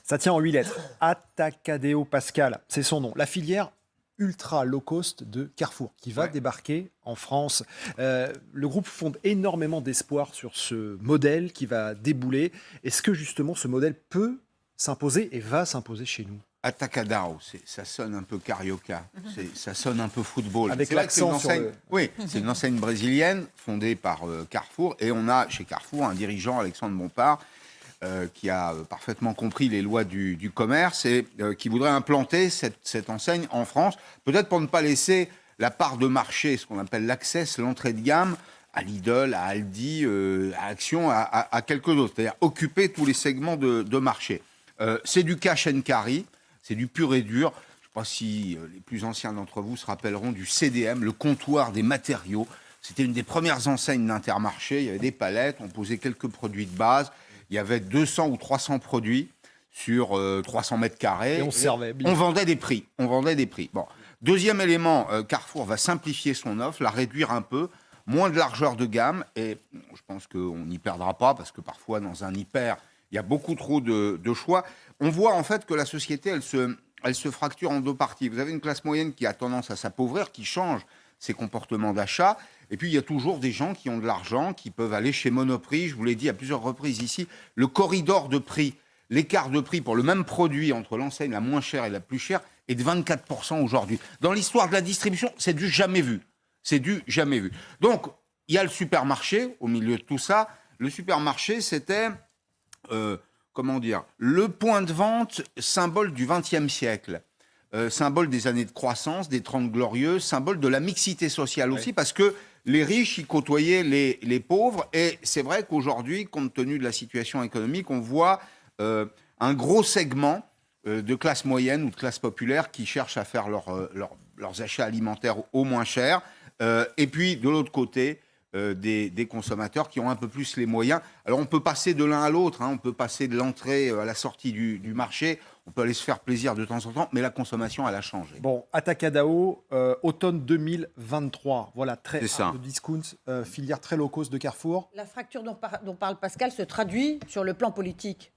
Ça tient en 8 lettres. Atacadão Pascal, c'est son nom. La filière ultra low cost de Carrefour qui va débarquer en France. Le groupe fonde énormément d'espoir sur ce modèle qui va débouler. Est-ce que justement ce modèle peut s'imposer et va s'imposer chez nous? Atacadão, ça sonne un peu carioca, ça sonne un peu football. Avec l'accent sur le... Oui, c'est une enseigne brésilienne fondée par Carrefour. Et on a chez Carrefour un dirigeant, Alexandre Bompard, qui a parfaitement compris les lois du commerce et qui voudrait implanter cette enseigne en France, peut-être pour ne pas laisser la part de marché, ce qu'on appelle l'access, l'entrée de gamme, à Lidl, à Aldi, à Action, à quelques autres, c'est-à-dire occuper tous les segments de marché. C'est du cash and carry, c'est du pur et dur. Je ne sais pas si les plus anciens d'entre vous se rappelleront du CDM, le comptoir des matériaux. C'était une des premières enseignes d'Intermarché. Il y avait des palettes, on posait quelques produits de base. Il y avait 200 ou 300 produits sur 300 mètres carrés. Et on servait bien. On vendait des prix. Bon. Deuxième élément, Carrefour va simplifier son offre, la réduire un peu, moins de largeur de gamme. Et je pense qu'on n'y perdra pas parce que parfois, dans un hyper, il y a beaucoup trop de choix. On voit en fait que la société, elle se fracture en deux parties. Vous avez une classe moyenne qui a tendance à s'appauvrir, qui change ses comportements d'achat. Et puis, il y a toujours des gens qui ont de l'argent, qui peuvent aller chez Monoprix. Je vous l'ai dit à plusieurs reprises ici, le corridor de prix, l'écart de prix pour le même produit entre l'enseigne la moins chère et la plus chère est de 24% aujourd'hui. Dans l'histoire de la distribution, c'est du jamais vu. C'est du jamais vu. Donc, il y a le supermarché au milieu de tout ça. Le supermarché, c'était... le point de vente symbole du XXe siècle, symbole des années de croissance, des 30 glorieuses, symbole de la mixité sociale aussi, parce que les riches y côtoyaient les pauvres. Et c'est vrai qu'aujourd'hui, compte tenu de la situation économique, on voit un gros segment de classe moyenne ou de classe populaire qui cherchent à faire leurs achats alimentaires au moins cher. Et puis, de l'autre côté, des consommateurs qui ont un peu plus les moyens. Alors on peut passer de l'un à l'autre, on peut passer de l'entrée à la sortie du marché, on peut aller se faire plaisir de temps en temps, mais la consommation, elle a changé. Bon, Atacadão, automne 2023, voilà, très hard discount, filière très low cost de Carrefour. La fracture dont parle Pascal se traduit sur le plan politique.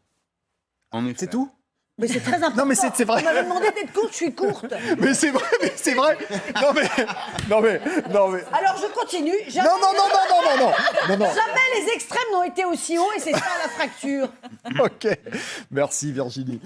En effet. C'est tout? Mais c'est très important. Non, mais c'est vrai. Vous m'avez demandé d'être courte, je suis courte. Mais c'est vrai. Non mais. Alors je continue. Non. Jamais les extrêmes n'ont été aussi hauts et c'est ça la fracture. Ok. Merci Virginie.